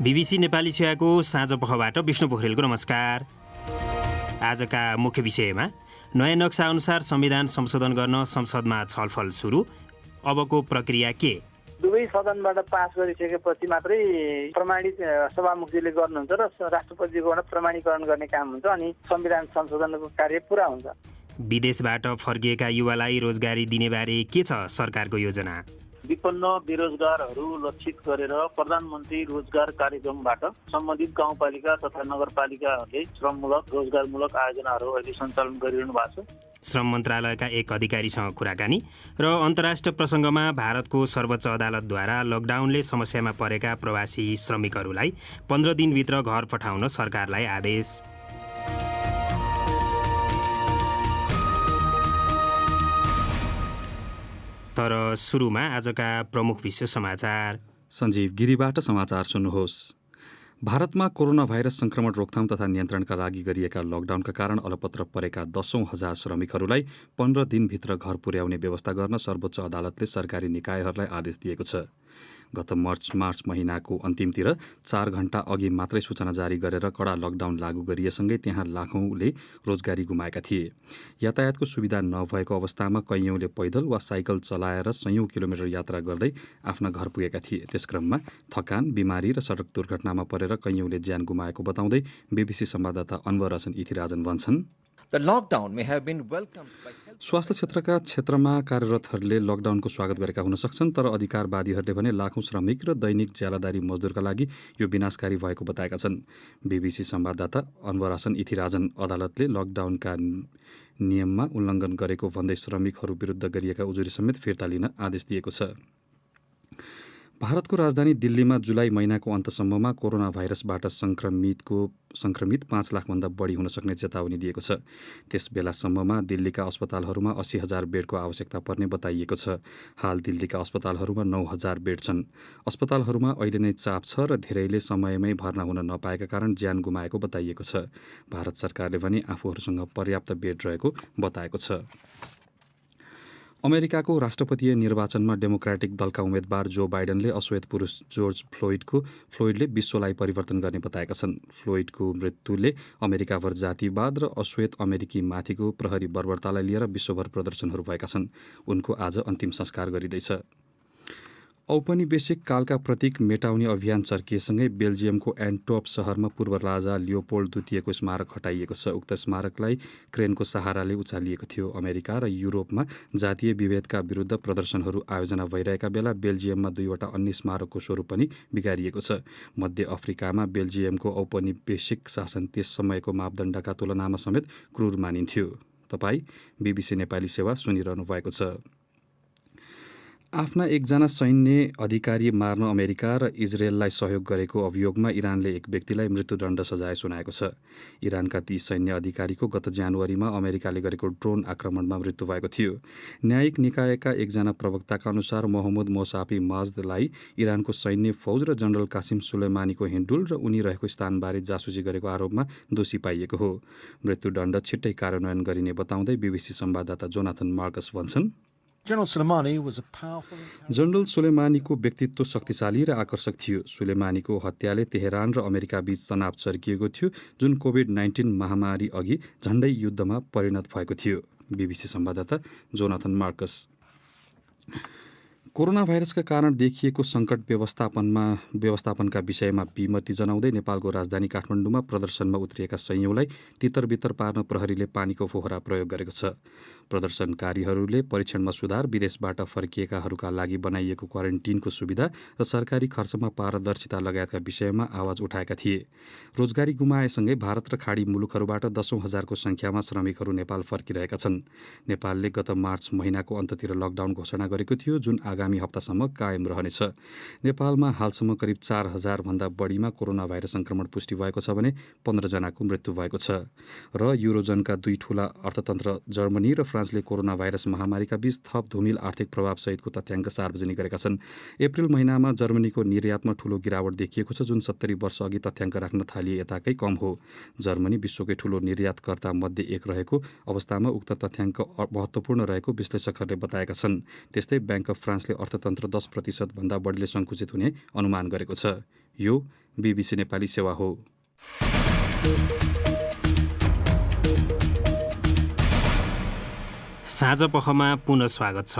BBC Nepali सेवाको साँझ पखबाट विष्णु पोखरेलको नमस्कार। आजका मुख्य विषयमा नयाँ नक्सा अनुसार संविधान संशोधन गर्न संसदमा छलफल सुरु, अबको प्रक्रिया के? दुवै सदनबाट पास गरिसकेपछि मात्रै प्रमाणित सभामुखजीले गर्नुहुन्छ र राष्ट्रपतिजीबाट प्रमाणीकरण गर्ने काम हुन्छ अनि संविधान संशोधनको कार्य पुरा हुन्छ। विदेशबाट फर्किएका युवालाई रोजगारी दिने बारे के छ सरकारको योजना? विपन्न बेरोजगारहरू लक्षित गरेर प्रधानमन्त्री रोजगार कार्यक्रमबाट सम्बन्धित गाउँपालिका तथा नगरपालिकाहरूले श्रममूलक रोजगारमूलक आयोजनाहरू अहिले सञ्चालन गरिरहनु भएको छ। श्रम मन्त्रालयका एक अधिकारीसँग कुराकानी र अन्तर्राष्ट्रिय प्रसङ्गमा भारतको सर्वोच्च अदालतद्वारा लकडाउनले समस्यामा परेका प्रवासी श्रमिकहरूलाई 15 दिनभित्र घर पठाउन सरकारलाई आदेश। तर सुरुमा आजका प्रमुख विश्व समाचार। सञ्जीव गिरीबाट समाचार सुन्नुहोस्। भारतमा कोरोना भाइरस संक्रमण रोकथाम तथा नियन्त्रणका लागि गरिएका लकडाउनका कारण अलपत्र परेका 10,000 श्रमिकहरूलाई 15 दिनभित्र घर पुर्याउने व्यवस्था गर्न सर्वोच्च अदालतले सरकारी निकायहरूलाई आदेश दिएको छ। गत मार्च महिनाको अन्तिमतिर 4 घण्टा अघि मात्रै सूचना जारी गरेर कडा लकडाउन लागू गरिएसँगै त्यहाँ लाखौँले रोजगारी गुमाएका थिए। यातायातको सुविधा नभएको अवस्थामा कैयौँले पैदल वा साइकल चलाएर सयौं किलोमिटर यात्रा गर्दै आफ्ना घर पुगेका थिए। त्यसक्रममा थकान, बिमारी र सडक दुर्घटनामा परेर कैयौँले ज्यान गुमाएको बताउँदै बीबीसी संवाददाता अनवर हसन इथिराजन भन्छन्, स्वास्थ्य क्षेत्रमा कार्यरतहरूले लकडाउनको स्वागत गरेका हुन सक्छन्, तर अधिकारवादीहरूले भने लाखौं श्रमिक र दैनिक ज्यालादारी मजदुरका लागि यो विनाशकारी भएको बताएका छन्। बीबीसी संवाददाता अनवर हसन इथिराजन अदालतले लकडाउनका नियममा उल्लङ्घन गरेको भन्दै श्रमिकहरू विरुद्ध गरिएका उजुरी समेत फिर्ता लिन आदेश दिएको छ। भारतको राजधानी दिल्लीमा जुलाई महिनाको अन्तसम्ममा कोरोना भाइरसबाट संक्रमित 5 लाखभन्दा बढी हुन सक्ने चेतावनी दिएको छ। त्यस बेलासम्ममा दिल्लीका अस्पतालहरूमा 80,000 बेडको आवश्यकता पर्ने बताइएको छ। हाल दिल्लीका अस्पतालहरूमा 9,000 बेड छन्। अस्पतालहरूमा अहिले नै चाप छ र धेरैले समयमै भर्ना हुन नपाएका कारण ज्यान गुमाएको बताइएको छ। भारत सरकारले भने आफूहरूसँग पर्याप्त बेड रहेको बताएको छ। अमेरिकाको राष्ट्रपतीय निर्वाचनमा डेमोक्रेटिक दलका उम्मेद्वार जो बाइडेनले अश्वेत पुरुष जर्ज फ्लोइडले विश्वलाई परिवर्तन गर्ने बताएका छन्। फ्लोइडको मृत्युले अमेरिकाभर जातिवाद र अश्वेत अमेरिकी माथिको प्रहरी बर्बरतालाई लिएर विश्वभर प्रदर्शनहरू भएका छन्। उनको आज अन्तिम संस्कार गरिँदैछ। औपनिवेशिक कालका प्रतीक मेटाउने अभियान चर्किएसँगै बेल्जियमको एन्टवर्प शहरमा पूर्व राजा लियोपोल्ड द्वितीयको स्मारक हटाइएको छ। उक्त स्मारकलाई क्रेनको सहाराले उचालिएको थियो। अमेरिका र युरोपमा जातीय विभेदका विरुद्ध प्रदर्शनहरू आयोजना भइरहेका बेला बेल्जियममा 2वटा अन्य स्मारकको स्वरूप पनि बिगारिएको छ। मध्य अफ्रिकामा बेल्जियमको औपनिवेशिक शासन त्यस समयको मापदण्डका तुलनामा समेत क्रूर मानिन्थ्यो। तपाईँ बीबीसी नेपाली सेवा सुनिरहनु भएको छ। आफ्ना एकजना सैन्य अधिकारी मार्न अमेरिका र इजरायललाई सहयोग गरेको अभियोगमा इरानले एक व्यक्तिलाई मृत्युदण्ड सजाय सुनाएको छ। इरानका ती सैन्य अधिकारीको गत जनवरीमा अमेरिकाले गरेको ड्रोन आक्रमणमा मृत्यु भएको थियो। न्यायिक निकायका एकजना प्रवक्ताका अनुसार मोहम्मद मोसाफी माजदलाई इरानको सैन्य फौज र जनरल कासिम सुलेमानीको हिन्डुल र उनी रहेको स्थानबारे जासुसी गरेको आरोपमा दोषी पाइएको हो। मृत्युदण्ड छिट्टै कार्यान्वयन गरिने बताउँदै बीबीसी संवाददाता जोनाथन मार्कस भन्छन्, जनरल सुलेमानीको व्यक्तित्व शक्तिशाली र आकर्षक थियो। सुलेमानीको हत्याले तेहरान र अमेरिका बीच तनाव चर्किएको थियो, जुन कोभिड-19 महामारी अघि झण्डै युद्धमा परिणत भएको थियो। बीबीसी संवाददाता जोनाथन मार्कस। कोरोना भाइरसका कारण देखिएको सङ्कट व्यवस्थापनका विषयमा विमति जनाउँदै नेपालको राजधानी काठमाडौँमा प्रदर्शनमा उत्रिएका सयौंलाई तितरबितर पार्न प्रहरीले पानीको फोहरा प्रयोग गरेको छ। प्रदर्शनकारीहरूले परीक्षणमा सुधार, विदेशबाट फर्किएकाहरूका लागि बनाइएको क्वारेन्टिनको सुविधा र सरकारी खर्चमा पारदर्शिता लगायतका विषयमा आवाज उठाएका थिए। रोजगारी गुमाएसँगै भारत र खाडी मुलुकहरूबाट 10,000को सङ्ख्यामा श्रमिकहरू नेपाल फर्किरहेका छन्। नेपालले गत मार्च महिनाको अन्ततिर लकडाउन घोषणा गरेको थियो, जुन आगामी हप्तासम्म कायम रहनेछ। नेपालमा हालसम्म करिब 4,000 भन्दा बढीमा कोरोना भाइरस संक्रमण पुष्टि भएको छ भने 15 जनाको मृत्यु भएको छ। र युरोजनका 2 ठूला अर्थतन्त्र जर्मनी र फ्रान्सले कोरोना भाइरस महामारीका बीच थप धुमिल आर्थिक प्रभाव सहितको तथ्याङ्क सार्वजनिक गरेका छन्। अप्रिल महिनामा जर्मनीको निर्यातमा ठूलो गिरावट देखिएको छ, जुन 70 वर्ष अघि तथ्याङ्क राख्न थालिए यताकै कम हो। जर्मनी विश्वकै ठूलो निर्यातकर्ता मध्ये एक रहेको अवस्थामा उक्त तथ्याङ्क महत्त्वपूर्ण रहेको विश्लेषकहरूले बताएका छन्। त्यस्तै ब्याङ्क अफ फ्रान्सले नेपालकै अर्थतन्त्र 10% भन्दा बढीले सङ्कुचित हुने अनुमान गरेको छ। यो BBC नेपाली सेवा हो। साँझ पखमा पुनः स्वागत छ।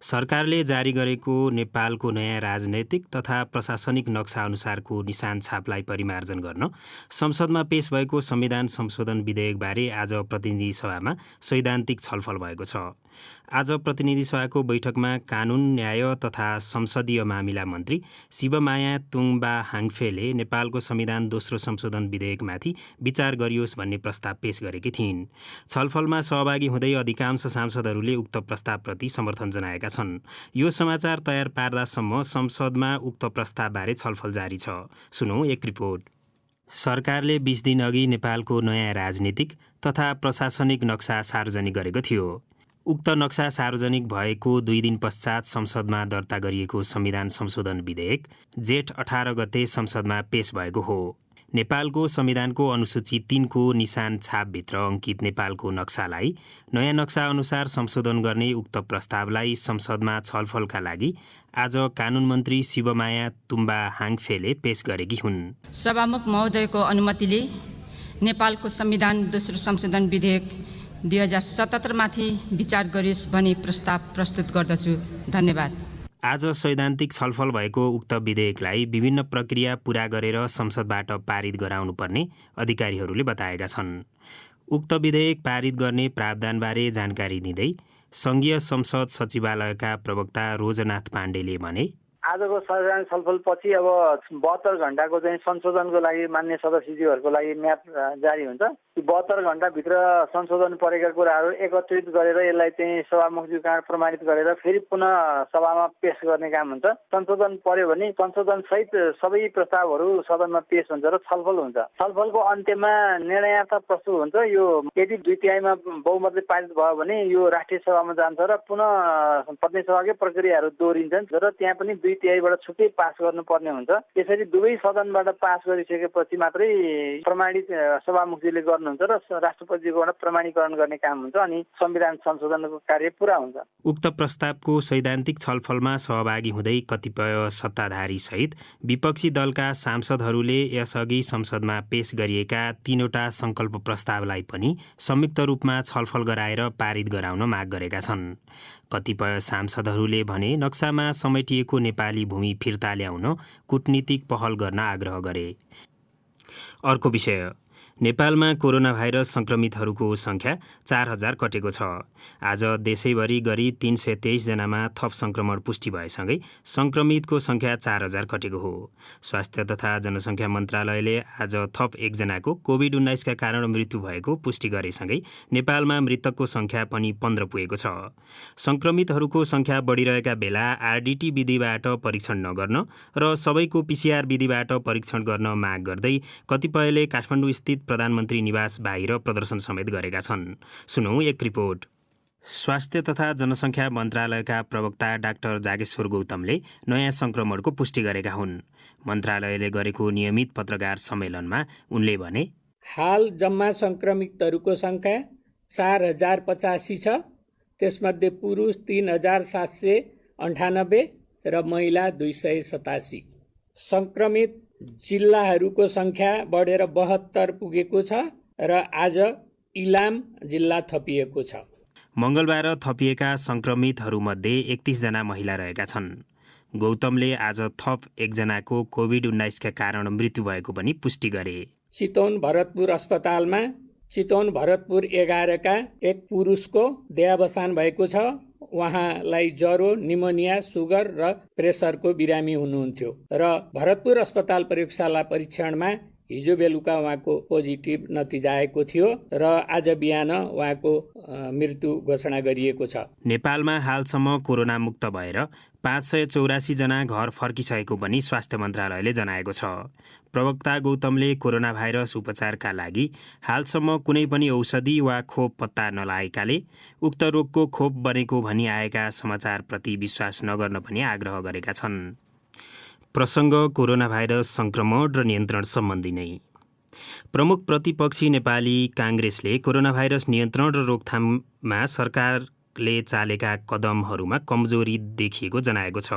सरकारले जारी गरेको नेपालको नयाँ राजनैतिक तथा प्रशासनिक नक्सा अनुसारको निशान छापलाई परिमार्जन गर्न संसदमा पेश भएको संविधान संशोधन विधेयकबारे आज प्रतिनिधि सभामा सैद्धान्तिक छलफल भएको छ। आज प्रतिनिधि सभाको बैठकमा कानुन, न्याय तथा संसदीय मामिला मन्त्री शिवमाया तुङबा हाङफेले नेपालको संविधान दोस्रो संशोधन विधेयकमाथि विचार गरियोस् भन्ने प्रस्ताव पेश गरेकी थिइन्। छलफलमा सहभागी हुँदै अधिकांश सांसदहरूले उक्त प्रस्तावप्रति समर्थन जनाएका छन्। यो समाचार तयार पार्दासम्म संसदमा उक्त प्रस्तावबारे छलफल जारी छ। सुनौ एक रिपोर्ट। सरकारले 20 दिन अघि नेपालको नयाँ राजनीतिक तथा प्रशासनिक नक्सा सार्वजनिक गरेको थियो। उक्त नक्सा सार्वजनिक भएको 2 दिन पश्चात संसदमा दर्ता गरिएको संविधान संशोधन विधेयक जेठ 18 गते संसदमा पेश भएको हो। नेपालको संविधानको अनुसूची 3 को निशान छापभित्र अङ्कित नेपालको नक्सालाई नयाँ नक्सा अनुसार संशोधन गर्ने उक्त प्रस्तावलाई संसदमा छलफलका लागि आज कानुन मन्त्री शिवमाया तुम्बा हाङफेले पेश गरेकी हुन्। सभामुख महोदयको अनुमतिले नेपालको संविधान दोस्रो संशोधन विधेयक 2077 माथि विचार गरियोस् भनी प्रस्ताव प्रस्तुत गर्दछु। धन्यवाद। आज सैद्धान्तिक छलफल भएको उक्त विधेयकलाई विभिन्न प्रक्रिया पूरा गरेर संसदबाट पारित गराउनुपर्ने अधिकारीहरूले बताएका छन्। उक्त विधेयक पारित गर्ने प्रावधानबारे जानकारी दिँदै सङ्घीय संसद सचिवालयका प्रवक्ता रोजनाथ पाण्डेले भने, आजको संविधान छलफलपछि अब 72 घण्टाको चाहिँ संशोधनको लागि मान्य सदस्यज्यूहरूको लागि म्याद जारी हुन्छ। 72 घण्टाभित्र संशोधन परेका कुराहरू एकत्रित गरेर यसलाई चाहिँ सभामुखज्यू कहाँ प्रमाणित गरेर फेरि पुनः सभामा पेश गर्ने काम हुन्छ। संशोधन पर्यो भने संशोधन सहित सबै प्रस्तावहरू सदनमा पेश हुन्छ र छलफल हुन्छ। छलफलको अन्त्यमा निर्णयार्थ प्रस्तुत हुन्छ। यो यदि 2/3 बहुमतले पारित भयो भने यो राष्ट्रिय सभामा जान्छ र पुनः प्रतिनिधि सभाकै प्रक्रियाहरू दोहोरिन्छन् र त्यहाँ पनि 2/3 छुट्टै पास गर्नुपर्ने हुन्छ। यसरी दुवै सदनबाट पास गरिसकेपछि मात्रै प्रमाणित सभामुखजीले गर्नुहुन्छ र राष्ट्रपतिजीकोबाट प्रमाणीकरण गर्ने काम हुन्छ अनि संविधान संशोधनको कार्य पूरा हुन्छ। उक्त प्रस्तावको सैद्धान्तिक छलफलमा सहभागी हुँदै कतिपय सत्ताधारी सहित विपक्षी दलका सांसदहरूले यसअघि संसदमा पेश गरिएका 3वटा संकल्प प्रस्तावलाई पनि संयुक्त रूपमा छलफल गराएर पारित गराउन माग गरेका छन्। कतिपय सांसदहरूले भने नक्सामा समेटिएको नेपाली भूमि फिर्ता ल्याउन कूटनीतिक पहल गर्न आग्रह गरे। अर्को विषय, नेपालमा कोरोना भाइरस सङ्क्रमितहरूको सङ्ख्या 4000 कटेको छ। आज देशैभरि गरी 323 जनामा थप सङ्क्रमण पुष्टि भएसँगै सङ्क्रमितको सङ्ख्या 4000 कटेको हो। स्वास्थ्य तथा जनसङ्ख्या मन्त्रालयले आज थप 1 जनाको कोभिड-19 का कारण मृत्यु भएको पुष्टि गरेसँगै नेपालमा मृतकको सङ्ख्या पनि 15 पुगेको छ। सङ्क्रमितहरूको सङ्ख्या बढिरहेका बेला आरडिटी विधिबाट परीक्षण नगर्न र सबैको PCR विधिबाट परीक्षण गर्न माग गर्दै कतिपयले काठमाडौँ स्थित प्रधानमन्त्री निवास बाहिर प्रदर्शन समेत गरेका छन्। सुनौ एक रिपोर्ट। स्वास्थ्य तथा जनसङ्ख्या मन्त्रालयका प्रवक्ता डाक्टर जागेश्वर गौतमले नयाँ सङ्क्रमणको पुष्टि गरेका हुन्। मन्त्रालयले गरेको नियमित पत्रकार सम्मेलनमा उनले भने, हाल जम्मा सङ्क्रमितहरूको सङ्ख्या 4085 छ। त्यसमध्ये पुरुष 3798 र महिला 287। सङ्क्रमित जिल्लाहरूको सङ्ख्या बढेर 72 पुगेको छ र आज इलाम जिल्ला थपिएको छ। मङ्गलबार थपिएका सङ्क्रमितहरूमध्ये 31 जना महिला रहेका छन्। गौतमले आज थप 1 जनाको कोभिड-19 का कारण मृत्यु भएको पनि पुष्टि गरे। चितवन भरतपुर अस्पतालमा चितवन भरतपुर 11 का एक पुरुषको देहावसान भएको छ। उहाँलाई ज्वरो, निमोनिया, सुगर र प्रेसरको बिरामी हुनुहुन्थ्यो र भरतपुर अस्पताल प्रयोगशाला परीक्षणमा हिजो बेलुका उहाँको पोजिटिभ नतिजा आएको थियो र आज बिहान उहाँको मृत्यु घोषणा गरिएको छ। नेपालमा हालसम्म कोरोना मुक्त भएर 584 जना घर फर्किसकेको पनि स्वास्थ्य मन्त्रालयले जनाएको छ। प्रवक्ता गौतमले कोरोना भाइरस उपचारका लागि हालसम्म कुनै पनि औषधि वा खोप पत्ता नलागेकाले उक्त रोगको खोप बनेको भनी आएका समाचारप्रति विश्वास नगर्न पनि आग्रह गरेका छन्। प्रसङ्ग कोरोना भाइरस सङ्क्रमण र नियन्त्रण सम्बन्धी नै। प्रमुख प्रतिपक्षी नेपाली काङ्ग्रेसले कोरोना भाइरस नियन्त्रण र रोकथाममा सरकार ले चालेका कदमहरूमा कमजोरी देखिएको जनाएको छ।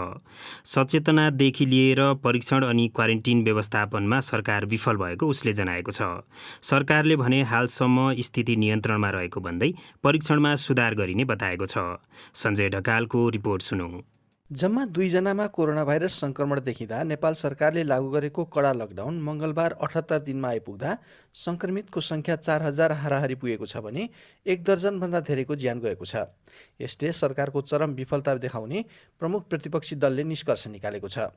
सचेतनादेखि लिएर परीक्षण अनि क्वारेन्टिन व्यवस्थापनमा सरकार विफल भएको उसले जनाएको छ। सरकारले भने हालसम्म स्थिति नियन्त्रणमा रहेको भन्दै परीक्षणमा सुधार गरिने बताएको छ। सञ्जय ढकालको रिपोर्ट सुनौं। जम्मा 2 जनामा कोरोना भाइरस संक्रमण देखिँदा नेपाल सरकारले लागू गरेको कडा लकडाउन मङ्गलबार 78 दिनमा आइपुग्दा संक्रमितको संख्या 4000 हाराहारी पुगेको छ भने 1 दर्जनभन्दा धेरैको ज्यान गएको छ। यसले सरकारको चरम विफलता देखाउने प्रमुख प्रतिपक्षी दलले निष्कर्ष निकालेको छ।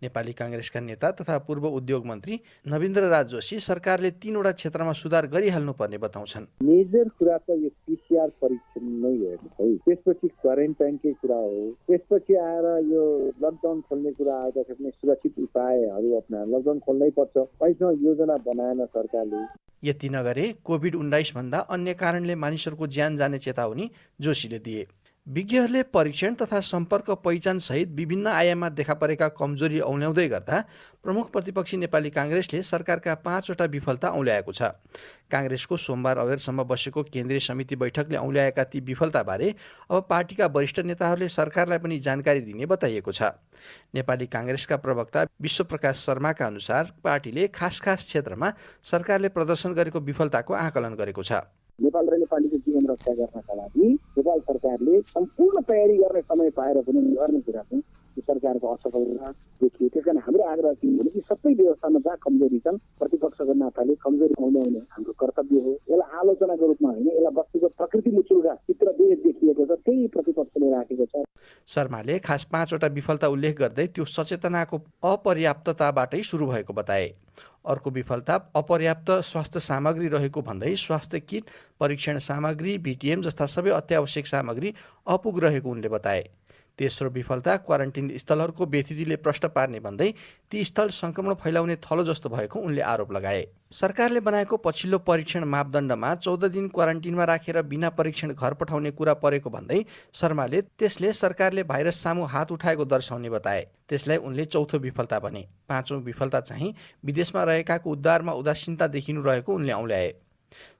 नेपाली काङ्ग्रेसका नेता तथा पूर्व उद्योग मन्त्री नवीन्द्र राज जोशी सरकारले 3 वटा क्षेत्रमा सुधार गरिहाल्नुपर्ने बताउँछन्। मेजर कुरा त यो पीसीआर परीक्षण नै हेर्नु है, त्यसपछि क्वारेन्टाइनकै कुरा हो, त्यसपछि आएर यो लकडाउन खोल्ने कुरा आउँदाखेरि सुरक्षित उपायहरू अपनाएर लकडाउन खोल्नै पर्छ। अहिलेसम्म योजना बनाएन सरकारले। यति नगरे कोभिड-19 भन्दा अन्य कारणले मानिसहरूको ज्यान जाने चेतावनी जोशीले दिए। विज्ञहरूले परीक्षण तथा सम्पर्क पहिचान सहित विभिन्न आयाममा देखा परेका कमजोरी औल्याउँदै गर्दा प्रमुख प्रतिपक्षी नेपाली काङ्ग्रेसले सरकारका 5 वटा विफलता औल्याएको छ। काङ्ग्रेसको सोमबार अबेरसम्म बसेको केन्द्रीय समिति बैठकले औल्याएका ती विफलताबारे अब पार्टीका वरिष्ठ नेताहरूले सरकारलाई पनि जानकारी दिने बताइएको छ। नेपाली काङ्ग्रेसका प्रवक्ता विश्वप्रकाश शर्माका अनुसार पार्टीले खास क्षेत्रमा सरकारले प्रदर्शन गरेको विफलताको आकलन गरेको छ। नेपाल र नेपालीको जीवन रक्षा गर्नका लागि नेपाल सरकारले सम्पूर्ण तयारी गर्ने समय पाएर पनि गर्ने कुरा चाहिँ सरकारको असफलता देखियो। त्यस कारण हाम्रो आग्रह के हो कि सबै व्यवस्थामा जहाँ कमजोरी छन् प्रतिपक्षको नाताले कमजोरी आउने हाम्रो कर्तव्य हो। यसलाई आलोचनाको रूपमा होइन, यसलाई वस्तुको प्रकृति मुचुल्का चित्र देखिएको छ, त्यही प्रतिपक्षले राखेको छ। शर्माले खास 5 वटा विफलता उल्लेख गर्दै त्यो सचेतनाको अपर्याप्तताबाटै सुरु भएको बताए। अर्को विफलता अपर्याप्त स्वास्थ्य सामग्री रहेको भन्दै स्वास्थ्य किट, परीक्षण सामग्री, बीटीएम जस्ता सबै अत्यावश्यक सामग्री अपुग रहेको उनले बताए। तेस्रो विफलता क्वारेन्टिन स्थलहरूको बेथितिले प्रश्न पार्ने भन्दै ती स्थल संक्रमण फैलाउने थलो जस्तो भएको उनले आरोप लगाए। सरकारले बनाएको पछिल्लो परीक्षण मापदण्डमा 14 दिन क्वारेन्टिनमा राखेर बिना परीक्षण घर पठाउने कुरा परेको भन्दै शर्माले त्यसले सरकारले भाइरस सामु हात उठाएको दर्शाउने बताए। त्यसलाई उनले चौथो विफलता भने। 5औं विफलता चाहिँ विदेशमा रहेकाको उद्धारमा उदासीनता देखिनु रहेको उनले औल्याए।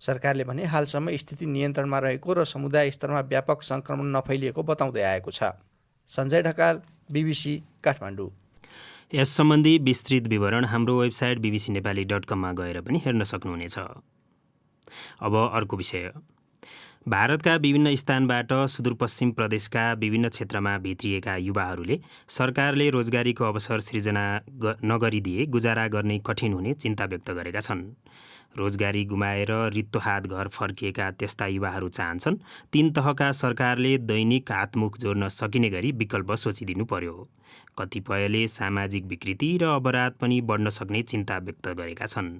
सरकारले भने हालसम्म स्थिति नियन्त्रणमा रहेको र समुदाय स्तरमा व्यापक संक्रमण नफैलिएको बताउँदै आएको छ। सञ्जय ढकाल, BBC, काठमाडौँ। यस सम्बन्धी विस्तृत विवरण हाम्रो वेबसाइट bbcnepali.com मा गएर पनि हेर्न सक्नुहुनेछ। अब अर्को विषय। भारतका विभिन्न स्थानबाट सुदूरपश्चिम प्रदेशका विभिन्न क्षेत्रमा भित्रिएका युवाहरूले सरकारले रोजगारीको अवसर सृजना नगरिदिए गुजारा गर्ने कठिन हुने चिन्ता व्यक्त गरेका छन्। रोजगारी गुमाएर रित्तो हात घर फर्किएका त्यस्ता युवाहरू चाहन्छन् 3 तहका सरकारले दैनिक हातमुख जोड्न सकिने गरी विकल्प सोचिदिनु पर्यो। कतिपयले सामाजिक विकृति र अपराध पनि बढ्न सक्ने चिन्ता व्यक्त गरेका छन्।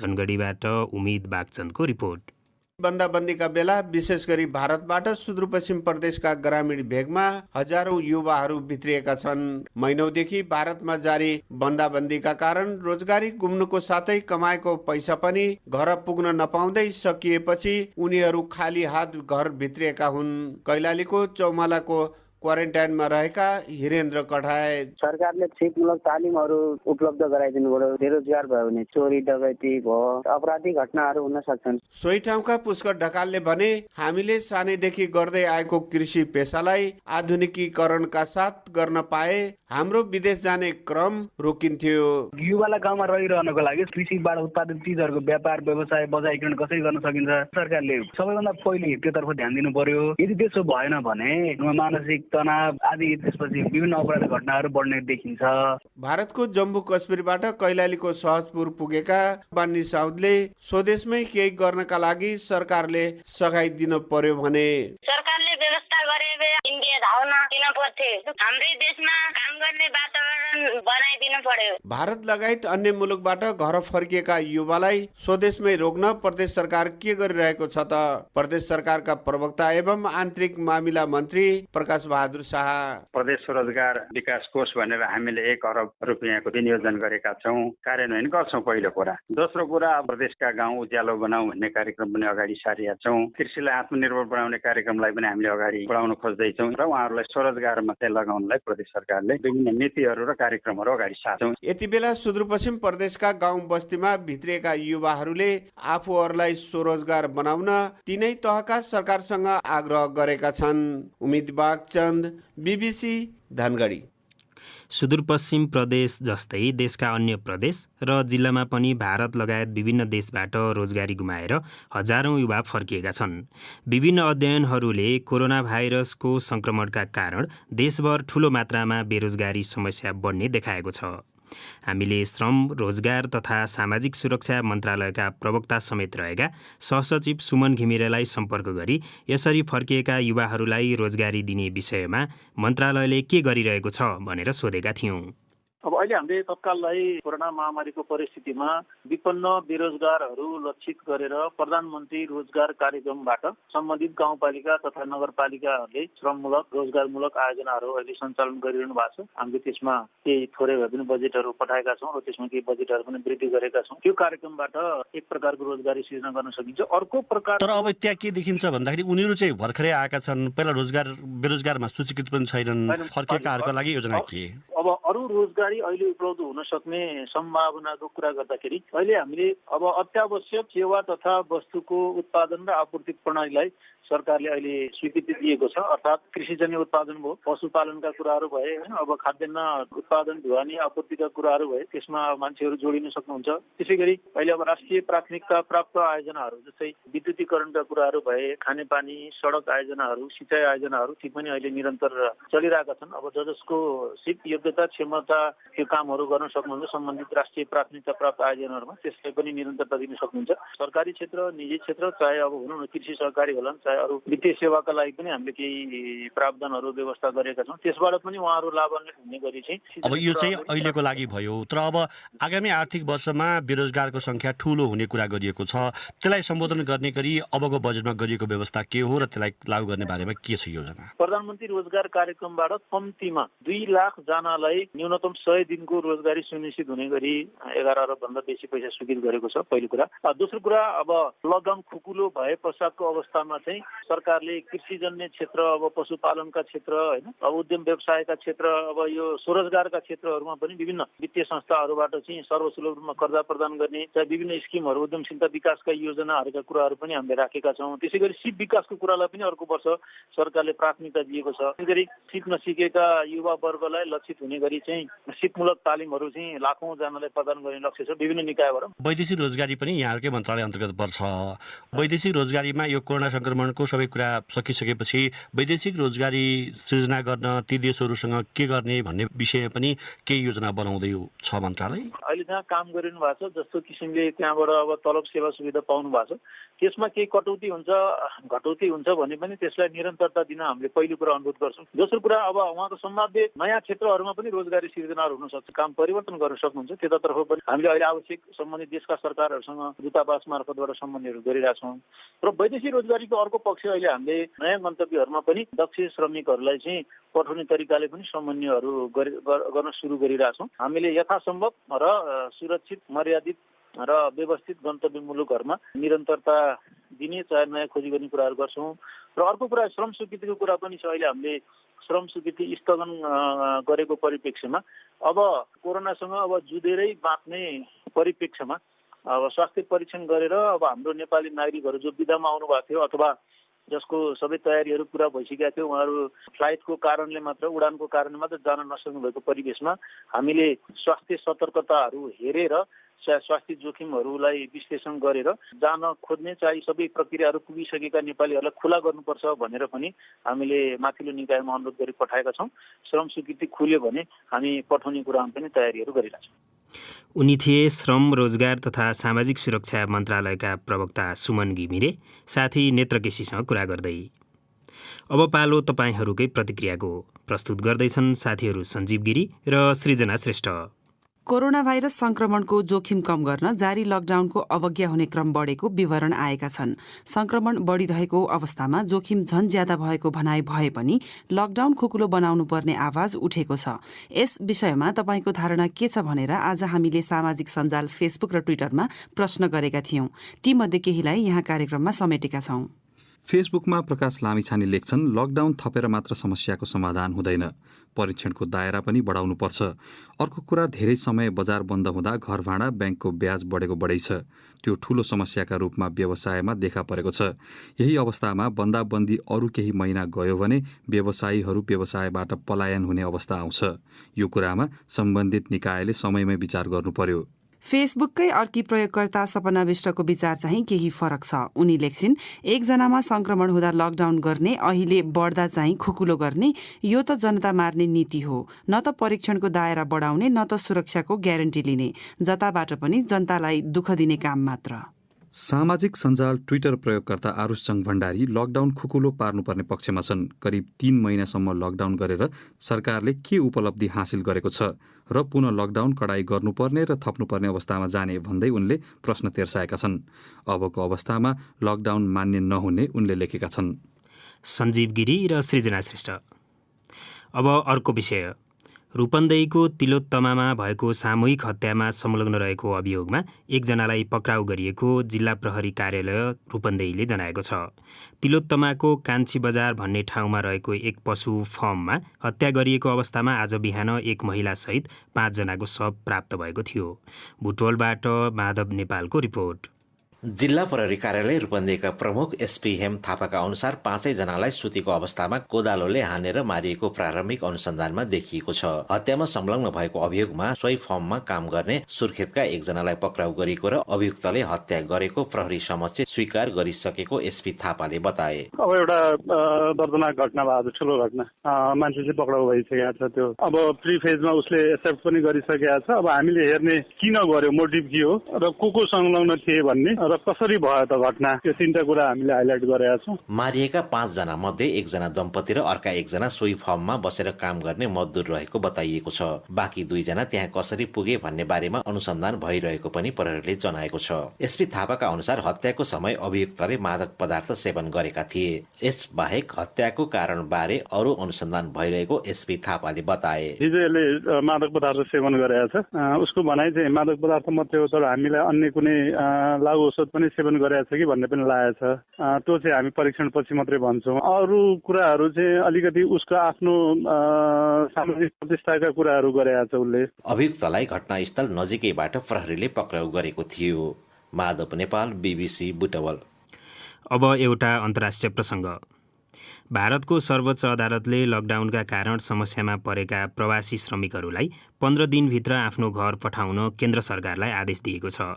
धनगढीबाट उम्मेद बागचन्दको रिपोर्ट। बन्दाबन्दीका बेला विशेष गरी भारतबाट सुदूरपश्चिम प्रदेशका ग्रामीण भेगमा हजारौं युवाहरू भित्रिएका छन्। महिनौदेखि भारतमा जारी बन्दाबन्दीका कारण रोजगारी गुम्नुको साथै कमाएको पैसा पनि घर पुग्न नपाउँदै सकिएपछि उनीहरू खाली हात घर भित्रिएका हुन्। कैलालीको चौमालाको क्वारेन्टाइनमा रहेका हिरेन्द्र कठायत। सरकारले सिपमूलक तालिमहरू उपलब्ध गराइदिनु पर्यो। बेरोजगार भयो भने चोरी डकैती भयो, अपराधिक घटनाहरू हुन सक्छन्। सोही ठाउँका पुष्कर ढकालले भने हामीले सानैदेखि गर्दै आएको कृषि पेसालाई आधुनिकीकरणका साथ गर्न पाए हाम्रो विदेश जाने क्रम रोकिन्थ्यो। युवालाई गाउँमा रहिरहनको लागि कृषिबाट उत्पादित चिजहरूको व्यापार व्यवसाय बजारीकरण कसरी गर्न सकिन्छ सरकारले सबैभन्दा पहिले त्योतर्फ ध्यान दिनु पर्यो। यदि त्यसो भएन भने मानसिक तनाव आदि त्यसपछि विभिन्न अपराध घटनाहरू बढ्ने देखिन्छ। भारतको जम्मू कश्मीरबाट कैलालीको सहजपुर पुगेका बान्नी साउदले स्वदेशमै केही गर्नका लागि सरकारले सघाइ दिनु पर्यो भने सरकारले व्यवस्था गरे इन्डिया धाउन दिन पर्थ्यो। हाम्रै देशमा काम गर्ने वातावरण बनाइदिनु पर्यो। भारत लगायत अन्य मुलुकबाट घर फर्किएका युवालाई स्वदेशमै रोक्न प्रदेश सरकार के गरिरहेको छ त? प्रदेश सरकारका प्रवक्ता एवं आन्तरिक मामिला मन्त्री प्रकाश बहादुर शाह। प्रदेश रोजगार विकास कोष भनेर हामीले 1 अरब रुपियाँको विनियोजन गरेका छौँ, कार्यान्वयन गर्छौँ पहिलो कुरा। दोस्रो कुरा प्रदेशका गाउँ उज्यालो बनाऊ भन्ने कार्यक्रम पनि अगाडि सारेका छौँ। कृषिलाई आत्मनिर्भर बनाउने कार्यक्रमलाई पनि हामीले अगाडि बढाउन खोज्दैछौँ र उहाँहरूलाई स्वरोजगारमा चाहिँ लगाउनलाई प्रदेश सरकारले विभिन्न नीतिहरू र कार्यक्रमहरू अगाडि सार्छौँ। यति बेला सुदूरपश्चिम प्रदेशका गाउँ बस्तीमा भित्रिएका युवाहरूले आफूहरूलाई स्वरोजगार बनाउन तीनै तहका सरकारसँग आग्रह गरेका छन्। उम्मेद बागचन्द, BBC, धनगढी। सुदूरपश्चिम प्रदेश जस्तै देशका अन्य प्रदेश र जिल्लामा पनि भारत लगायत विभिन्न देशबाट रोजगारी गुमाएर हजारौं युवा फर्किएका छन्। विभिन्न अध्ययनहरूले कोरोना भाइरसको संक्रमणका कारण देशभर ठूलो मात्रामा बेरोजगारी समस्या बढ्ने देखाएको छ। हामीले श्रम, रोजगार तथा सामाजिक सुरक्षा मन्त्रालयका प्रवक्ता समेत रहेका सहसचिव सुमन घिमिरेलाई सम्पर्क गरी यसरी फर्किएका युवाहरूलाई रोजगारी दिने विषयमा मन्त्रालयले के गरिरहेको छ भनेर सोधेका थियौं। अब अहिले हामीले तत्काललाई कोरोना महामारीको परिस्थितिमा विपन्न बेरोजगारहरू लक्षित गरेर प्रधानमन्त्री रोजगार कार्यक्रमबाट सम्बन्धित गाउँपालिका तथा नगरपालिकाहरूले श्रममूलक रोजगारमूलक आयोजनाहरू अहिले सञ्चालन गरिरहनु भएको छ। हामीले त्यसमा केही थोरै भए पनि बजेटहरू पठाएका छौँ र त्यसमा केही बजेटहरू पनि वृद्धि गरेका छौँ। त्यो कार्यक्रमबाट एक प्रकारको रोजगारी सृजना गर्न सकिन्छ। अर्को प्रकार तर अब त्यहाँ के देखिन्छ भन्दाखेरि उनीहरू चाहिँ भर्खरै आएका छन्, पहिला बेरोजगारमा सूचीकृत पनि छैनन्, फर्किएकाहरूको लागि योजना के? अब अरू रोजगारी अहिले उपलब्ध हुन सक्ने सम्भावनाको कुरा गर्दाखेरि अहिले हामीले अब अत्यावश्यक सेवा तथा वस्तुको उत्पादन र आपूर्ति प्रणालीलाई सरकारले अहिले स्वीकृति दिएको छ। अर्थात् कृषिजन्य उत्पादन भयो, पशुपालनका कुराहरू भए, होइन, अब खाद्यान्न उत्पादन ढुवानी आपूर्तिका कुराहरू भए, त्यसमा मान्छेहरू जोडिन सक्नुहुन्छ। त्यसै गरी अहिले अब राष्ट्रिय प्राथमिकता प्राप्त आयोजनाहरू जस्तै विद्युतीकरणका कुराहरू भए, खानेपानी, सडक आयोजनाहरू, सिँचाइ आयोजनाहरू ती पनि अहिले निरन्तर चलिरहेका छन्। अब जसको सिप योग्यता क्षमता त्यो कामहरू गर्न सक्नुहुन्छ सम्बन्धित राष्ट्रिय प्राथमिकता प्राप्त आयोजनाहरूमा, त्यसलाई पनि निरन्तरता दिन सक्नुहुन्छ। सरकारी क्षेत्र, निजी क्षेत्र, चाहे अब भनौँ न कृषि सहकारी होला, चाहे अरू वित्तीय सेवाका लागि पनि हामीले केही प्रावधानहरू व्यवस्था गरेका छौँ। त्यसबाट पनि उहाँहरू लाभान्वित हुने गरी चाहिँ अब यो चाहिँ अहिलेको लागि भयो। तर अब आगामी आर्थिक वर्षमा बेरोजगारको संख्या ठूलो हुने कुरा गरिएको छ। त्यसलाई सम्बोधन गर्ने गरी अबको बजेटमा गरिएको व्यवस्था के हो र त्यसलाई लागू गर्ने बारेमा के छ योजना? प्रधानमन्त्री रोजगार कार्यक्रमबाट कम्तीमा 2 लाख जनालाई न्यूनतम 100 दिनको रोजगारी सुनिश्चित हुने गरी 11 अरबभन्दा बेसी पैसा स्वीकृत गरेको छ, पहिलो कुरा। दोस्रो कुरा, अब लकडाउन खुकुलो भए पश्चातको अवस्थामा चाहिँ सरकारले कृषिजन्य क्षेत्र, अब पशुपालनका क्षेत्र, होइन, अब उद्यम व्यवसायका क्षेत्र, अब यो स्वरोजगारका क्षेत्रहरूमा पनि विभिन्न वित्तीय संस्थाहरूबाट चाहिँ सर्वसुलभ रूपमा कर्जा प्रदान गर्ने, चाहे विभिन्न स्किमहरू, उद्यमशीलता विकासका योजनाहरूका कुराहरू पनि हामीले राखेका छौँ। त्यसै गरी सिप विकासको कुरालाई पनि अर्को वर्ष सरकारले प्राथमिकता दिएको छ। त्यसै गरी सिप नसिकेका युवा वर्गलाई लक्षित हुने गरी चाहिँ सिपमूलक तालिमहरू चाहिँ लाखौं जनालाई प्रदान गर्ने लक्ष्य छ विभिन्न निकायबाट। वैदेशिक रोजगारी पनि यहाँहरूकै मन्त्रालय अन्तर्गत पर्छ। वैदेशिक रोजगारीमा यो कोरोना संक्रमणको सबै कुरा सकिसकेपछि वैदेशिक रोजगारी सृजना गर्न ती देशहरूसँग के गर्ने भन्ने विषयमा पनि केही योजना बनाउँदै छ मन्त्रालय? अहिले जहाँ काम गरिनु भएको छ, जस्तो किसिमले त्यहाँबाट अब तलब सेवा सुविधा पाउनु भएको छ, त्यसमा केही कटौती हुन्छ घटौती हुन्छ भने पनि त्यसलाई निरन्तरता दिन हामीले पहिलो कुरा अनुरोध गर्छौँ। दोस्रो कुरा, अब उहाँको सम्भाव्य नयाँ क्षेत्रहरूमा पनि रोजगारी सृजनाहरू हुन सक्छ, काम परिवर्तन गर्न सक्नुहुन्छ। त्यतातर्फ पनि हामीले अहिले आवश्यक सम्बन्धित देशका सरकारहरूसँग दूतावास मार्फतबाट सम्बन्धहरू गरिरहेछौँ। र वैदेशिक रोजगारीको अर्को पक्ष अहिले हामीले नयाँ गन्तव्यहरूमा पनि दक्ष श्रमिकहरूलाई चाहिँ पठाउने तरिकाले पनि समन्वयहरू गर्न सुरु गरिरहेछौँ। हामीले यथासम्भव र सुरक्षित, मर्यादित र व्यवस्थित गन्तव्य मुलुकहरूमा निरन्तरता दिने, चाहे नयाँ खोजी गर्ने कुराहरू गर्छौँ। र अर्को कुरा, श्रम स्वीकृतिको कुरा पनि छ। अहिले हामीले श्रम स्वीकृति स्थगन गरेको परिप्रेक्ष्यमा अब कोरोनासँग अब जुधेरै बाँच्ने परिप्रेक्ष्यमा अब स्वास्थ्य परीक्षण गरेर अब हाम्रो नेपाली नागरिकहरू जो विदामा आउनुभएको थियो अथवा जसको सबै तयारीहरू पुरा भइसकेका थियो, उहाँहरू फ्लाइटको कारणले मात्र, उडानको कारणले मात्र जान नसक्नु भएको परिवेशमा हामीले स्वास्थ्य सतर्कताहरू हेरेर, स्वास्थ्य जोखिमहरूलाई विश्लेषण गरेर जान खोज्ने चाहिँ सबै प्रक्रियाहरू पुगिसकेका नेपालीहरूलाई खुला गर्नुपर्छ भनेर पनि हामीले माथिल्लो निकायमा अनुरोध गरी पठाएका छौँ। श्रम स्वीकृति खुल्यो भने हामी पठाउने कुरामा पनि तयारीहरू गरिरहेछौँ। उनी थिए श्रम, रोजगार तथा सामाजिक सुरक्षा मन्त्रालयका प्रवक्ता सुमन घिमिरे। साथी नेत्र केसीसँग कुरा गर्दै। अब पालो तपाईँहरूकै प्रतिक्रियाको। प्रस्तुत गर्दैछन् साथीहरू सञ्जीव गिरी र सृजना श्रेष्ठ। कोरोना भाइरस संक्रमणको जोखिम कम गर्न जारी लकडाउनको अवज्ञा हुने क्रम बढेको विवरण आएका छन्। संक्रमण बढिरहेको अवस्थामा जोखिम झन ज्यादा भएको भनाइ भए पनि लकडाउन खुकुलो बनाउनु पर्ने आवाज उठेको छ। यस विषयमा तपाईँको धारणा के छ भनेर आज हामीले सामाजिक सञ्जाल फेसबुक र ट्विटरमा प्रश्न गरेका थियौं। तीमध्ये केहीलाई यहाँ कार्यक्रममा समेटेका छौं। फेसबुकमा प्रकाश लामिछाने लेख्छन्, लकडाउन थपेर मात्र समस्याको समाधान हुँदैन, परीक्षणको दायरा पनि बढाउनुपर्छ। अर्को कुरा, धेरै समय बजार बन्द हुँदा घर भाडा, ब्याङ्कको ब्याज बढेको बढै छ। त्यो ठूलो समस्याका रूपमा व्यवसायमा देखा परेको छ। यही अवस्थामा बन्दाबन्दी अरू केही महिना गयो भने व्यवसायीहरू व्यवसायबाट पलायन हुने अवस्था आउँछ। यो कुरामा सम्बन्धित निकायले समयमै विचार गर्नु पर्यो। फेसबुककै अर्की प्रयोगकर्ता सपना विष्टको विचार चाहिँ केही फरक छ। उनी लेख्छिन्, एकजनामा संक्रमण हुँदा लकडाउन गर्ने, अहिले बढ्दा चाहिँ खुकुलो गर्ने, यो त जनता मार्ने नीति हो। न त परीक्षणको दायरा बढाउने, न त सुरक्षाको ग्यारेन्टी लिने। जताबाट पनि जनतालाई दुःख दिने काम मात्र। सामाजिक सञ्जाल ट्विटर प्रयोगकर्ता आरुषचङ भण्डारी लकडाउन खुकुलो पार्नुपर्ने पक्षमा छन्। करिब 3 महिनासम्म लकडाउन गरेर सरकारले के उपलब्धि हासिल गरेको छ र पुनः लकडाउन कडाई गर्नुपर्ने र थप्नुपर्ने अवस्थामा जाने भन्दै उनले प्रश्न तेर्साएका छन्। अबको अवस्थामा लकडाउन मान्य नहुने उनले लेखेका छन्। सञ्जीव गिरी र सृजना श्रेष्ठ। अब अर्को विषय, रूपन्देहीको तिलोत्तमामा भएको सामूहिक हत्यामा संलग्न रहेको अभियोगमा एकजनालाई पक्राउ गरिएको जिल्ला प्रहरी कार्यालय रूपन्देहीले जनाएको छ। तिलोत्तमाको कान्छी बजार भन्ने ठाउँमा रहेको एक पशु फर्ममा हत्या गरिएको अवस्थामा आज बिहान एक महिलासहित 5 जनाको शव प्राप्त भएको थियो। बुटवलबाट माधव नेपालको रिपोर्ट। जिल्ला प्रहरी कार्यालय रूपन्देहीका प्रमुख एसपी हेम थापाका अनुसार 5 जनालाई सुतेको अवस्थामा कोदालोले हानेर मारिएको प्रारम्भिक अनुसन्धानमा देखिएको छ। हत्यामा संलग्न भएको अभियोगमा सोही फर्ममा काम गर्ने सुर्खेतका एकजनालाई पक्राउ गरेको र अभियुक्तले हत्या गरेको प्रहरी समक्ष स्वीकार गरिसकेको एसपी थापाले बताए। अब एउटा दर्दनाक घटना भयो, ठुलो घटना, मान्छे चाहिँ पक्राउ भइसकेको छ। त्यो अब प्री फेजमा उसले एक्सेप्ट पनि गरिसकेको छ। अब हामीले हेर्ने किन गर्यो, मोटिभ के हो र को संलग्न थिए भन्ने र कसरी भयो त घटना, त्यो 3टा कुरा हामीले हाइलाइट गरेका छौँ। मारिएका 5 जना मध्ये एकजना दम्पति र अर्का एकजना सोही फर्ममा बसेर काम गर्ने मजदुर रहेको बताइएको छ। बाँकी 2 जना त्यहाँ कसरी पुगे भन्ने बारेमा अनुसन्धान भइरहेको पनि प्रहरीले जनाएको छ। एसपी थापाका अनुसार हत्याको समय अभियुक्तले मादक पदार्थ सेवन गरेका थिए। यस बाहेक हत्याको कारण बारे अरू अनुसन्धान भइरहेको एसपी थापाले बताए। हिजोले मादक पदार्थ सेवन गरेका छ। उसको भनाइ चाहिँ मादक पदार्थ मात्रै हो, तर हामीलाई अन्य कुनै लागु औषध पनि सेवन गरेको छ कि भन्ने पनि लागेको छ। त्यो चाहिँ हामी परीक्षण पछि मात्रै भन्छौँ। अरू कुराहरू चाहिँ अलिकति उसको आफ्नो सामाजिक प्रतिष्ठाका कुराहरू गरेका छ उसले। अभियुक्तलाई घटनास्थल नजिकैबाट प्रहरीले पक्राउ गरेको थियो। माधव नेपाल, BBC बुटवल। अब एउटा अन्तर्राष्ट्रिय प्रसङ्ग। भारतको सर्वोच्च अदालतले लकडाउनका कारण समस्यामा परेका प्रवासी श्रमिकहरूलाई 15 दिनभित्र आफ्नो घर पठाउन केन्द्र सरकारलाई आदेश दिएको छ।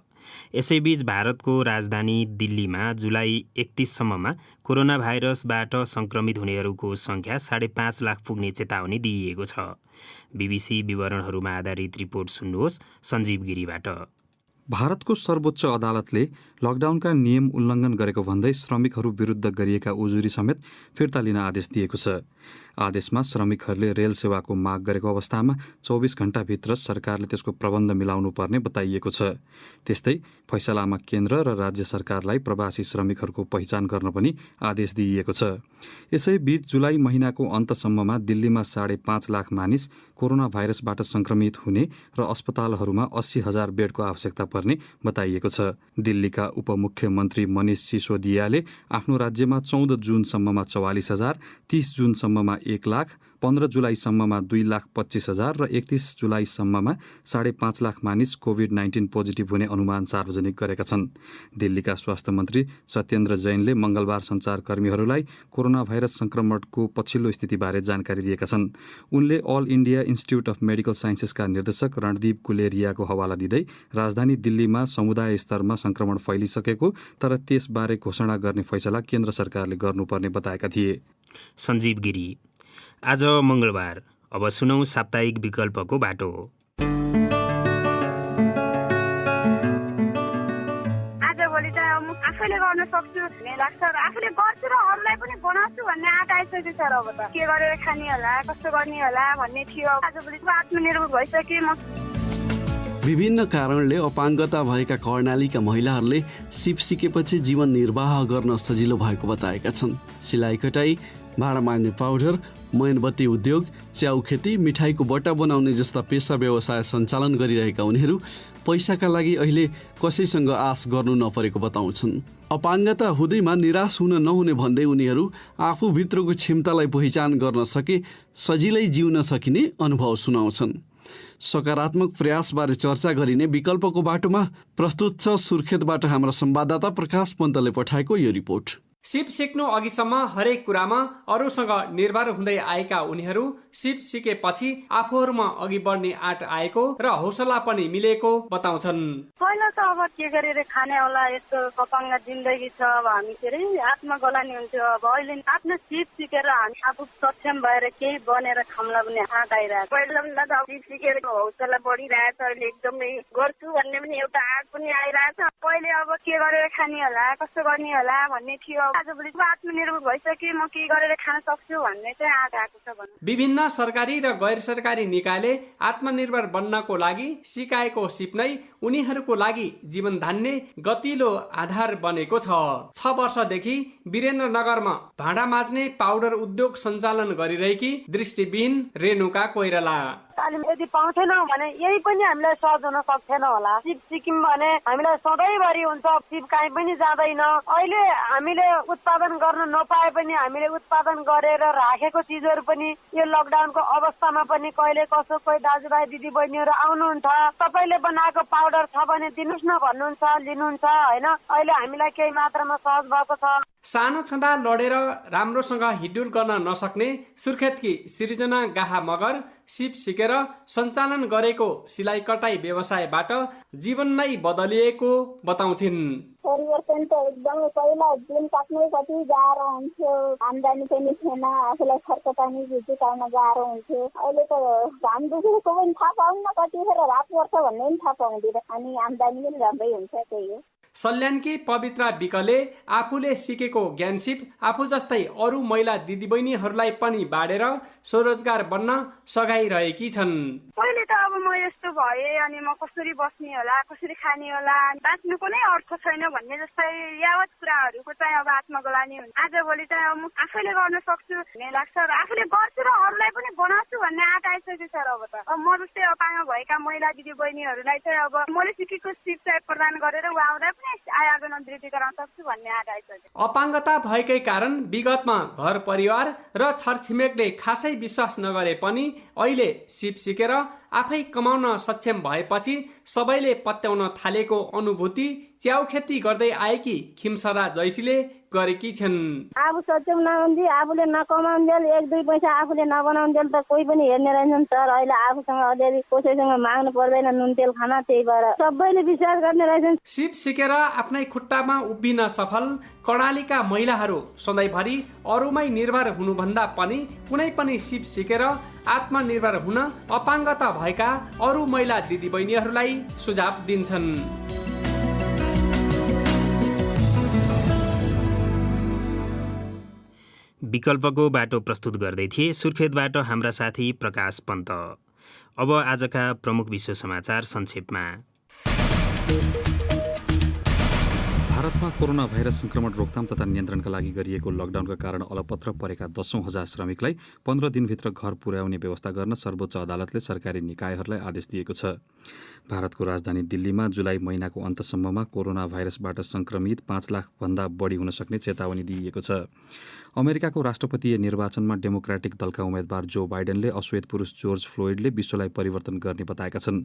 यसैबीच भारतको राजधानी दिल्लीमा जुलाई 31 सम्ममा कोरोना भाइरसबाट सङ्क्रमित हुनेहरूको सङ्ख्या 5.5 लाख पुग्ने चेतावनी दिइएको छ। BBC विवरणहरूमा आधारित रिपोर्ट सुन्नुहोस् सञ्जीव गिरीबाट। भारतको सर्वोच्च अदालतले लकडाउनका नियम उल्लङ्घन गरेको भन्दै श्रमिकहरू विरुद्ध गरिएका उजुरी समेत फिर्ता लिन आदेश दिएको छ। आदेशमा श्रमिकहरूले रेल सेवाको माग गरेको अवस्थामा 24 घण्टाभित्र सरकारले त्यसको प्रबन्ध मिलाउनु पर्ने बताइएको छ। त्यस्तै फैसलामा केन्द्र र राज्य सरकारलाई प्रवासी श्रमिकहरूको पहिचान गर्न पनि आदेश दिइएको छ। यसैबीच जुलाई महिनाको अन्तसम्ममा दिल्लीमा 5.5 लाख मानिस कोरोना भाइरसबाट सङ्क्रमित हुने र अस्पतालहरूमा 80,000 बेडको आवश्यकता पर्ने बताइएको छ। दिल्लीका उपमुख्यमन्त्री मनिष सिसोदियाले आफ्नो राज्यमा 14 जुनसम्ममा 44,000, 30 जुनसम्ममा 1 लाख, 15 जुलाईसम्ममा 2,25,000 र 31 जुलाईसम्ममा 5.5 लाख मानिस कोभिड-19 पोजिटिभ हुने अनुमान सार्वजनिक गरेका छन्। दिल्लीका स्वास्थ्य मन्त्री सत्येन्द्र जैनले मङ्गलबार सञ्चारकर्मीहरूलाई कोरोना भाइरस सङ्क्रमणको पछिल्लो स्थितिबारे जानकारी दिएका छन्। उनले all India Institute of Medical साइन्सेसका निर्देशक रणदीप गुलेरियाको हवाला दिँदै राजधानी दिल्लीमा समुदाय स्तरमा सङ्क्रमण फैलिसकेको तर त्यसबारे घोषणा गर्ने फैसला केन्द्र सरकारले गर्नुपर्ने बताएका थिए। सञ्जीव गिरी। आज मङ्गलबार। अब सुनौ साप्ताहिक विकल्पको बाटो। आजभोलि त आफैले गर्न सक्छु भन्ने लाग्छ र आफूले गर्छु र अरूलाई पनि बनाउँछु भन्ने आँट आइसकेको छ। अब त के गरेर खाने होला, कस्तो गर्ने होला भन्ने थियो। आजभोलि आत्मनिर्भर भइसके म। विभिन्न कारणले अपाङ्गता भएका कर्णालीका महिलाहरूले सिप सिकेपछि जीवन निर्वाह गर्न सजिलो भएको बताएका छन्। सिलाइ कटाई, भाँडा माझ्ने पाउडर, मोमबत्ती उद्योग, च्याउ खेती, मिठाईको बट्टा बनाउने जस्ता पेसा व्यवसाय सञ्चालन गरिरहेका उनीहरू पैसाका लागि अहिले कसैसँग आश गर्नु नपरेको बताउँछन्। अपाङ्गता हुँदैमा निराश हुन नहुने भन्दै उनीहरू आफूभित्रको क्षमतालाई पहिचान गर्न सके सजिलै जिउन सकिने अनुभव सुनाउँछन्। सकारात्मक प्रयासबारे चर्चा गरिने विकल्पको बाटोमा प्रस्तुत छ सुर्खेतबाट हाम्रा संवाददाता प्रकाश पन्तले पठाएको यो रिपोर्ट। सिप सिक्नु अघिसम्म हरेक कुरामा अरूसँग निर्भर हुँदै आएका उनीहरू सिप सिकेपछि आफूहरूमा अघि बढ्ने आँट आएको र हौसला पनि मिलेको बताउँछन्। पहिला त अब के गरेर खाने होला, यस्तो कपाङ्गा जिन्दगी छ, अब हामी के अरे आत्मगलानी हुन्थ्यो। अब अहिले आफ्नो सिप सिकेर हामी आफू सक्षम भएर केही बनेर खाम्ला पनि आँट आइरहेको। पहिला त सिप सिकेर हौसला बढिरहेछ, अहिले एकदमै गर्छु भन्ने पनि एउटा आँट पनि आइरहेछ। पहिले अब के गरेर खाने होला, कस्तो गर्ने होला भन्ने थियो। आजभोलि आत्मनिर्भर भइसके म के गरेर खान सक्छु भन्ने चाहिँ आँट आएको छ भनौँ। विभिन्न सरकारी र गैर सरकारी निकायले आत्मनिर्भर बन्नको लागि सिकाएको सिप नै उनीहरूको लागि जीवन धान्ने गतिलो आधार बनेको छ। 6 वर्षदेखि वीरेन्द्रनगरमा भाँडा माझ्ने पाउडर उद्योग सञ्चालन गरिरहेकी दृष्टिविहीन रेणुका कोइराला। तालिम यदि पाउँथेनौँ भने यही पनि हामीलाई सहज हुन सक्थेन होला। सिप सिक्यौँ भने हामीलाई सधैँभरि हुन्छ, सिप कहीँ पनि जाँदैन। अहिले हामीले उत्पादन गर्न नपाए पनि हामीले उत्पादन गरेर राखेको चिजहरू पनि यो लकडाउनको अवस्थामा पनि कहिले कसो कोही दाजुभाइ दिदी बहिनीहरू आउनुहुन्छ, तपाईँले बनाएको पाउडर छ भने दिनुहोस् न भन्नुहुन्छ, लिनुहुन्छ होइन। अहिले हामीलाई केही मात्रामा सहज भएको छ। सानो छँदा लडेर राम्रोसँग हिडुल गर्न नसक्ने सुर्खेतकी सृजना गाहा मगर सिप सिकेर सञ्चालन गरेको सिलाइ कटाई व्यवसायबाट जीवन नै बदलिएको बताउँछिन्। परिवर्तन त एकदमै पहिला दिन काट्नै कति गाह्रो हुन्थ्यो, आम्दानी पनि थिएन, आफूलाई खर्च पानी जुटाउन गाह्रो हुन्थ्यो। अहिले त घाम दुखेको पनि थाहा पाउन्न, कतिखेर रात पर्छ भन्ने पनि थाहा पाउँदैन, अनि आम्दानी पनि राम्रै हुन्छ। त्यही हो। सल्यानकी पवित्रा विकले आफूले सिकेको ज्ञान सिप आफू जस्तै अरू महिला दिदीबहिनीहरूलाई पनि बाँडेर स्वरोजगार बन्न सघाइरहेकी छन्। पहिले त अब म यस्तो भए अनि म कसरी बस्ने होला, कसरी खाने होला, बाँच्नुको नै अर्थ छैन भन्ने जस्तै यावत कुराहरूको चाहिँ अब आत्मगलानी हुन्छ। आजभोलि चाहिँ अब म आफैले गर्न सक्छु भन्ने लाग्छ र आफूले गर्छु र अरूलाई पनि बनाउँछु भन्ने आँट आइसकेको छ। अब त अब म जस्तै अपाङ्ग भएका महिला दिदीबहिनीहरूलाई चाहिँ अब मैले सिकेको सिप चाहिँ प्रदान गरेर उहाँलाई अपाङ्गता भएकै कारण विगतमा घर परिवार र छरछिमेकले खासै विश्वास नगरे पनि अहिले सिप सिकेर आफै कमाउन सक्षम भएपछि सबैले पत्याउन थालेको अनुभूति च्याउ खेती गर्दै आएकी खिमसरा जैसीले गरेकी छन्। आफू सक्षम नहुन्थ्यो, आफूले नकमाउन्जेल 1-2 पैसा आफूले नबनाउन्जेल त कोही पनि हेर्ने रहेछन् सर। अहिले आफूसँग अलिअलि कसैसँग माग्नु पर्दैन नुन तेल खाना, त्यही भएर सबैले विश्वास गर्ने रहेछन्। सिप सिकेर आफ्नै खुट्टामा उभिन सफल कर्णालीका महिलाहरू सधैँभरि अरूमै निर्भर हुनुभन्दा पनि कुनै पनि सिप सिकेर आत्मनिर्भर हुन अपाङ्गता भएका अरू महिला दिदीबहिनीहरूलाई सुझाव दिन्छन्। विकल्पको बाटो प्रस्तुत गर्दै थिए सुर्खेतबाट हाम्रा साथी प्रकाश पन्त। अब आजका प्रमुख विश्व समाचार संक्षेपमा। भारतमा कोरोना भाइरस संक्रमण रोकथाम तथा नियन्त्रणका लागि गरिएको लकडाउनका कारण अलपत्र परेका 10,000 श्रमिकलाई 15 दिनभित्र घर पुर्याउने व्यवस्था गर्न सर्वोच्च अदालतले सरकारी निकायहरूलाई आदेश दिएको छ। भारतको राजधानी दिल्लीमा जुलाई महिनाको अन्तसम्ममा कोरोना भाइरसबाट संक्रमित 5 लाखभन्दा बढी हुन सक्ने चेतावनी दिइएको छ। अमेरिकाको राष्ट्रपतीय निर्वाचनमा डेमोक्रेटिक दलका उम्मेद्वार जो बाइडेनले अश्वेत पुरुष जर्ज फ्लोइडले विश्वलाई परिवर्तन गर्ने बताएका छन्।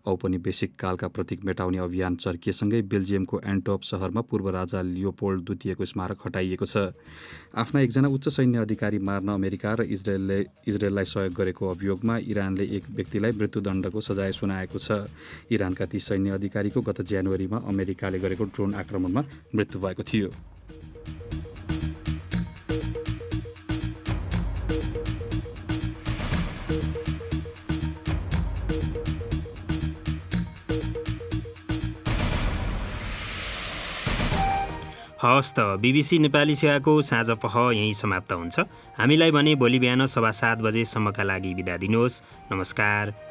औपनिवेशिक कालका प्रतीक मेटाउने अभियान चर्किएसँगै बेल्जियमको एन्टवर्प शहरमा पूर्व राजा लियोपोल्ड द्वितीयको स्मारक हटाइएको छ। आफ्ना एकजना उच्च सैन्य अधिकारी मार्न अमेरिका र इजरायललाई सहयोग गरेको अभियोगमा इरानले एक व्यक्तिलाई मृत्युदण्डको सजाय सुनाएको छ। इरानका ती सैन्य अधिकारीको गत जनवरीमा अमेरिकाले गरेको ड्रोन आक्रमणमा मृत्यु भएको थियो। हवस् त BBC नेपाली सेवाको साँझ पख यहीँ समाप्त हुन्छ। हामीलाई भने भोलि बिहान 7:15 बजेसम्मका लागि बिदा दिनुहोस्। नमस्कार।